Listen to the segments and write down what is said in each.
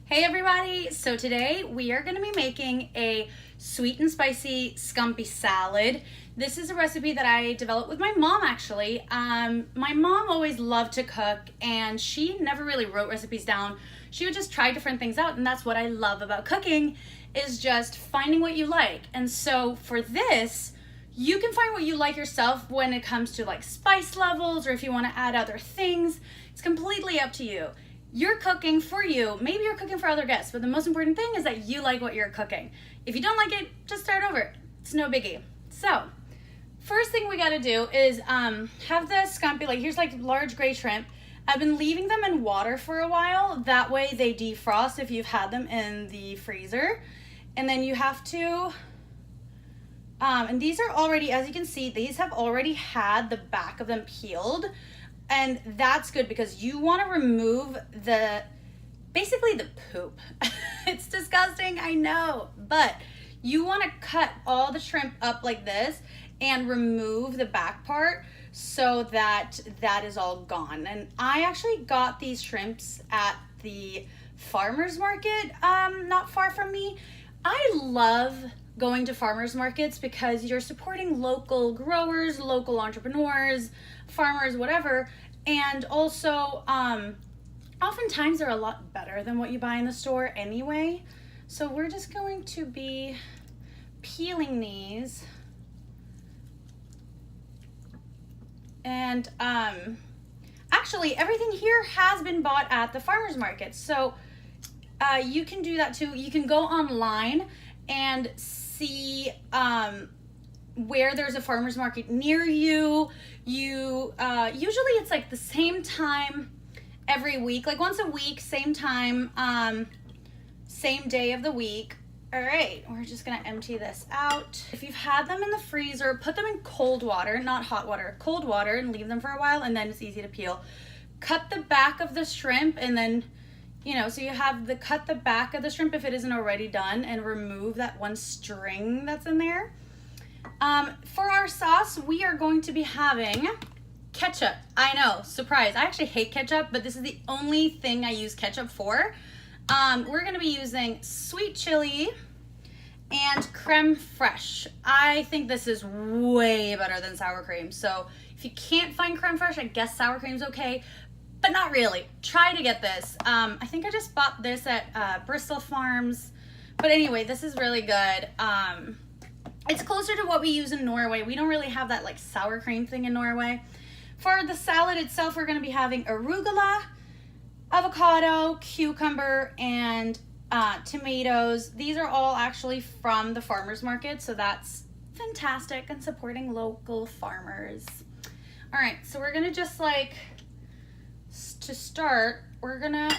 Hey everybody, so today we are going to be making a sweet and spicy scampi salad. This is a recipe that I developed with my mom actually. My mom always loved to cook and she never really wrote recipes down. She would just try different things out, and that's what I love about cooking, is just finding what you like. And so for this, you can find what you like yourself when it comes to like spice levels, or if you want to add other things. It's completely up to you. You're cooking for you. Maybe you're cooking for other guests, but the most important thing is that you like what you're cooking. If you don't like it, just start over. It's no biggie. So, first thing we gotta do is have the scampi, like here's like large gray shrimp. I've been leaving them in water for a while. That way they defrost if you've had them in the freezer. And then you have to, and these are already, as you can see, these have already had the back of them peeled. And that's good because you want to remove basically the poop. It's disgusting, I know, but you want to cut all the shrimp up like this and remove the back part so that that is all gone. And I actually got these shrimps at the farmer's market, not far from me. I love going to farmers markets because you're supporting local growers, local entrepreneurs, farmers, whatever. And also, oftentimes they're a lot better than what you buy in the store anyway. So we're just going to be peeling these. And actually everything here has been bought at the farmers market. So you can do that too. You can go online and see where there's a farmer's market near you. Usually it's like the same time every week, like once a week, same time, same day of the week. All right, we're just gonna empty this out. If you've had them in the freezer, put them in cold water, not hot water, cold water, and leave them for a while, and then it's easy to peel. Cut the back of the shrimp, and then, so you have cut the back of the shrimp if it isn't already done, and remove that one string that's in there. For our sauce, we are going to be having ketchup. I know, surprise. I actually hate ketchup, but this is the only thing I use ketchup for. We're going to be using sweet chili and creme fraiche. I think this is way better than sour cream. So if you can't find creme fraiche, I guess sour cream's okay, but not really. Try to get this. I think I just bought this at Bristol Farms. But anyway, this is really good. It's closer to what we use in Norway. We don't really have that like sour cream thing in Norway. For the salad itself, we're going to be having arugula, avocado, cucumber, and tomatoes. These are all actually from the farmer's market, so that's fantastic, and supporting local farmers. All right, so we're going to just to start, we're going to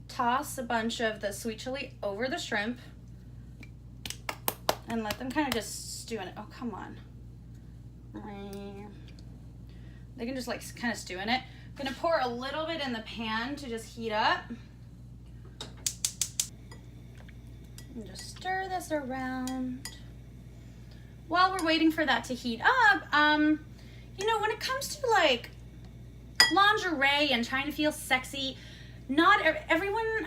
toss a bunch of the sweet chili over the shrimp and let them kind of just stew in it. Oh, come on. They can just kind of stew in it. I'm gonna pour a little bit in the pan to just heat up. And just stir this around. While we're waiting for that to heat up, when it comes to like lingerie and trying to feel sexy, not everyone,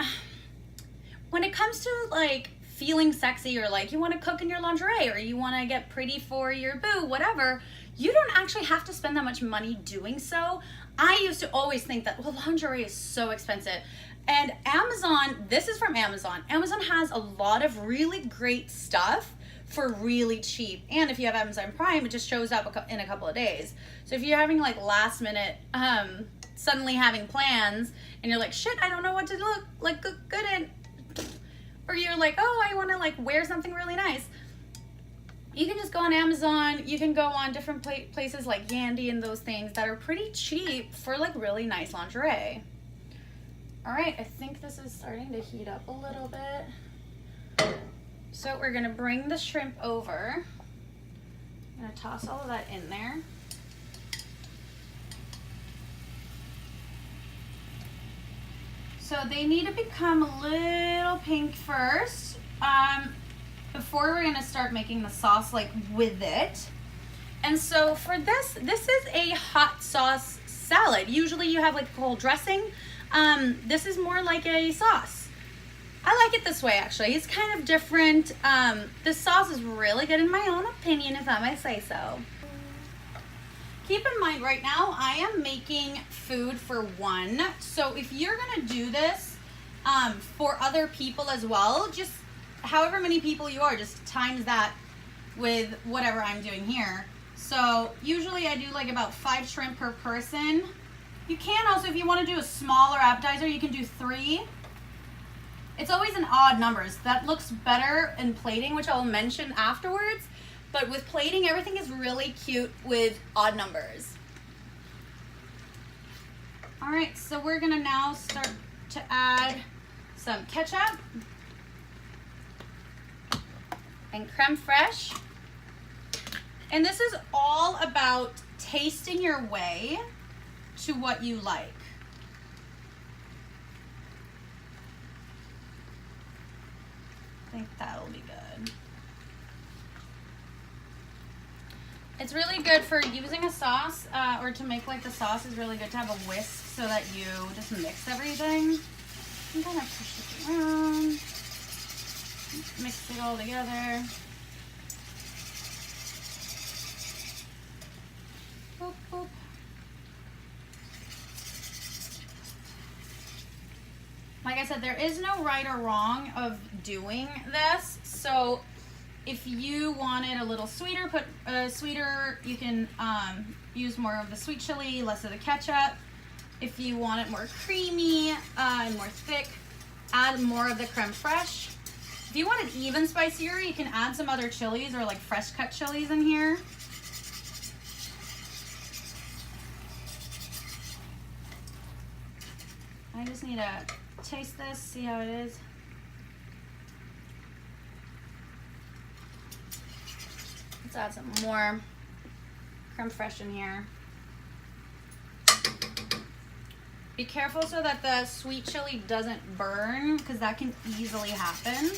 when it comes to like feeling sexy, or like you want to cook in your lingerie, or you want to get pretty for your boo, whatever, you don't actually have to spend that much money doing so. I used to always think that, well, lingerie is so expensive. And Amazon, this is from Amazon. Amazon has a lot of really great stuff for really cheap. And if you have Amazon Prime, it just shows up in a couple of days. So if you're having like last minute, suddenly having plans, and you're like, shit, I don't know what to look like good in, or you're like, oh, I want to like wear something really nice, you can just go on Amazon. You can go on different places like Yandy and those things that are pretty cheap for like really nice lingerie. All right, I think this is starting to heat up a little bit. So we're gonna bring the shrimp over. I'm gonna toss all of that in there. So they need to become a little pink first. Before we're gonna start making the sauce like with it. And so for this is a hot sauce salad. Usually you have like a whole dressing. This is more like a sauce. I like it this way, actually. It's kind of different. This sauce is really good in my own opinion, if I may say so. Keep in mind, right now, I am making food for one. So if you're gonna do this for other people as well, just however many people you are, just times that with whatever I'm doing here. So usually I do like about 5 shrimp per person. You can also, if you want to do a smaller appetizer, you can do 3. It's always in odd numbers. That looks better in plating, which I'll mention afterwards. But with plating, everything is really cute with odd numbers. All right, so we're gonna now start to add some ketchup and creme fraiche. And this is all about tasting your way to what you like. I think that'll be good. It's really good for using a sauce or to make like the sauce is really good to have a whisk so that you just mix everything. I'm gonna push it around, mix it all together. Boop, boop. Like I said, there is no right or wrong of doing this. So if you want it a little sweeter, sweeter, you can use more of the sweet chili, less of the ketchup. If you want it more creamy and more thick, add more of the creme fraiche. If you want it even spicier, you can add some other chilies or like fresh cut chilies in here. I just need to taste this, see how it is. Let's add some more creme fraiche in here. Be careful so that the sweet chili doesn't burn, because that can easily happen.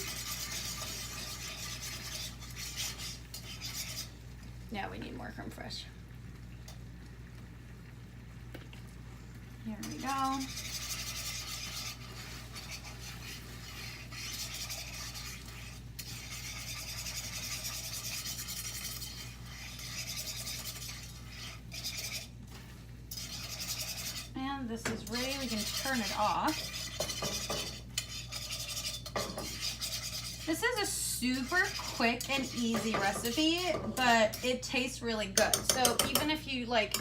Yeah, we need more creme fraiche. Here we go. And this is ready, we can turn it off. This is a super quick and easy recipe, but it tastes really good. So even if you like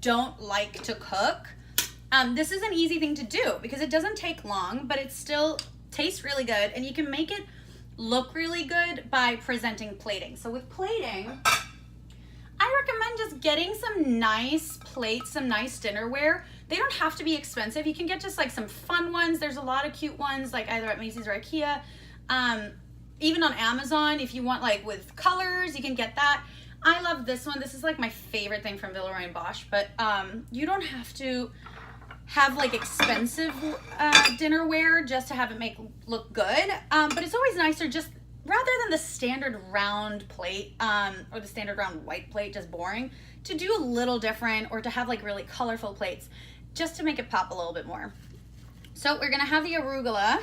don't like to cook, this is an easy thing to do because it doesn't take long, but it still tastes really good, and you can make it look really good by presenting plating. So with plating, I recommend just getting some nice plates, some nice dinnerware. They don't have to be expensive. You can get just like some fun ones. There's a lot of cute ones like either at Macy's or Ikea. Even on Amazon, if you want like with colors, you can get that. I love this one. This is like my favorite thing from Villeroy and Bosch, but you don't have to have like expensive dinnerware just to have it look good. But it's always nicer just rather than the standard round plate or the standard round white plate, just boring, to do a little different or to have like really colorful plates just to make it pop a little bit more. So we're gonna have the arugula.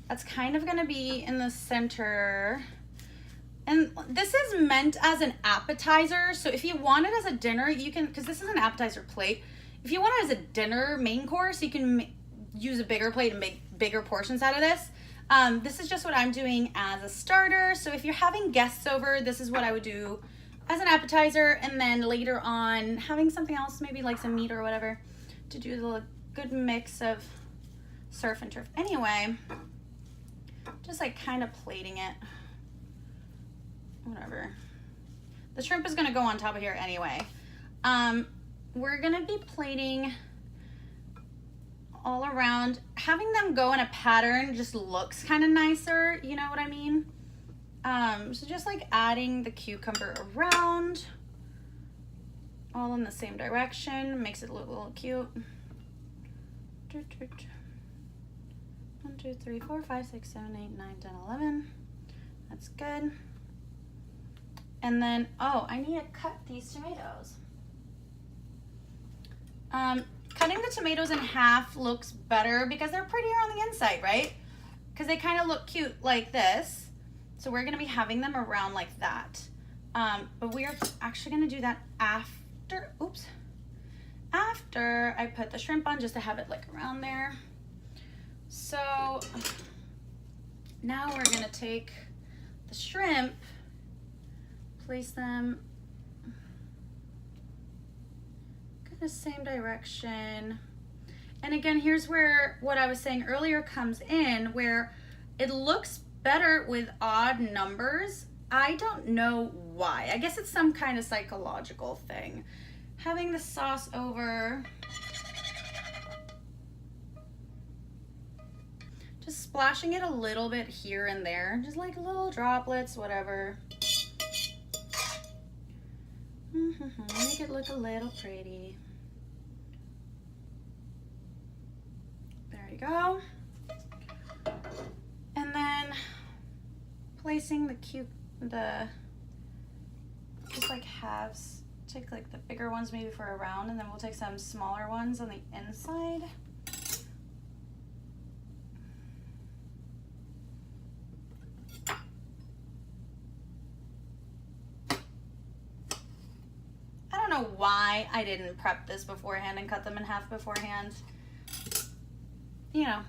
That's kind of gonna be in the center. And this is meant as an appetizer. So if you want it as a dinner, you can, because this is an appetizer plate. If you want it as a dinner main course, you can use a bigger plate and make bigger portions out of this. This is just what I'm doing as a starter. So if you're having guests over, this is what I would do as an appetizer. And then later on, having something else, maybe like some meat or whatever, to do the good mix of surf and turf. Anyway, just like kind of plating it. Whatever. The shrimp is gonna go on top of here anyway. We're gonna be plating all around. Having them go in a pattern just looks kind of nicer, you know what I mean? So just like adding the cucumber around, all in the same direction, makes it look a little cute. 1, 2, 3, 4, 5, 6, 7, 8, 9, 10, 11. That's good. And then, oh, I need to cut these tomatoes. Cutting the tomatoes in half looks better because they're prettier on the inside, right? because they kind of look cute like this. So we're gonna be having them around like that. But we are actually gonna do that after, oops, after I put the shrimp on, just to have it like around there. So now we're gonna take the shrimp, place them in the same direction. And again, here's where what I was saying earlier comes in, where it looks better with odd numbers. I don't know why. I guess it's some kind of psychological thing. Having the sauce over, just splashing it a little bit here and there, just like little droplets, whatever. Make it look a little pretty. There you go. And then placing just like halves. Take like the bigger ones maybe for a round, and then we'll take some smaller ones on the inside. I don't know why I didn't prep this beforehand and cut them in half beforehand. You know,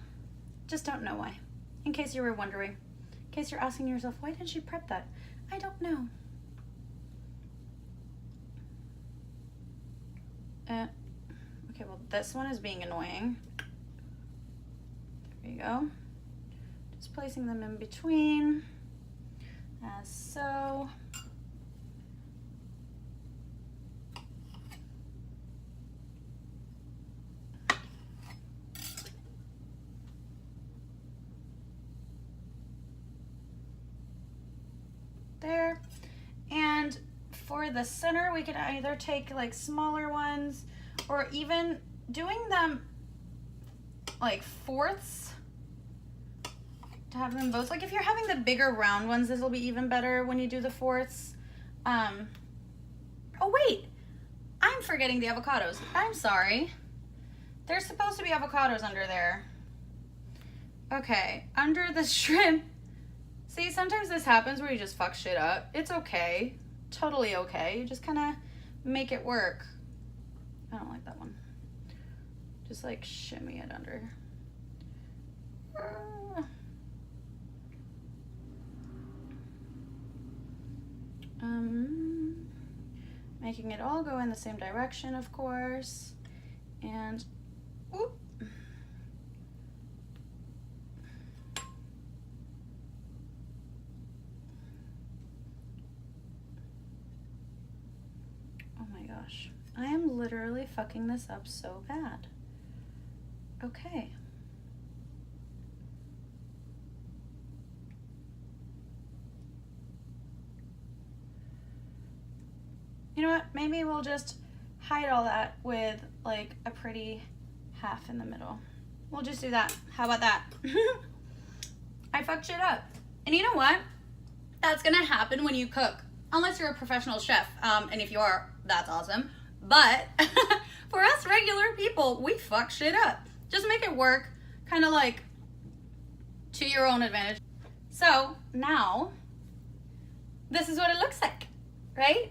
just don't know why. In case you were wondering. In case you're asking yourself, why didn't she prep that? I don't know. Okay, well, this one is being annoying. There you go. Just placing them in between, as so. There. And for the center, we could either take like smaller ones, or even doing them like fourths to have them both. Like if you're having the bigger round ones, this will be even better when you do the fourths. Oh wait, I'm forgetting the avocados. I'm sorry. There's supposed to be avocados under there. Okay, under the shrimp. See, sometimes this happens where you just fuck shit up. It's okay. Totally okay. You just kind of make it work. I don't like that one. Just like shimmy it under. Making it all go in the same direction, of course. And whoop. I am literally fucking this up so bad. Okay. You know what? Maybe we'll just hide all that with like a pretty half in the middle. We'll just do that. How about that? I fucked shit up. And you know what? That's gonna happen when you cook. Unless you're a professional chef. And if you are, that's awesome. But for us regular people, we fuck shit up. Just make it work, kind of like to your own advantage. So now, this is what it looks like, right?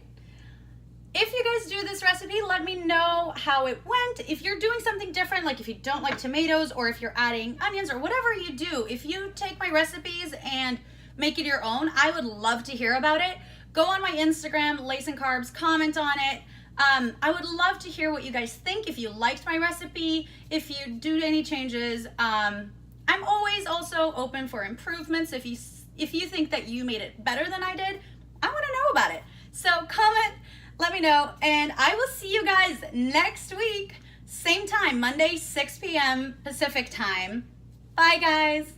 If you guys do this recipe, let me know how it went. If you're doing something different, like if you don't like tomatoes, or if you're adding onions, or whatever you do, if you take my recipes and make it your own, I would love to hear about it. Go on my Instagram, Lace and Carbs, comment on it. I would love to hear what you guys think. If you liked my recipe, if you do any changes, I'm always also open for improvements. If you think that you made it better than I did, I want to know about it. So comment, let me know, and I will see you guys next week, same time, Monday, 6 p.m. Pacific time. Bye, guys.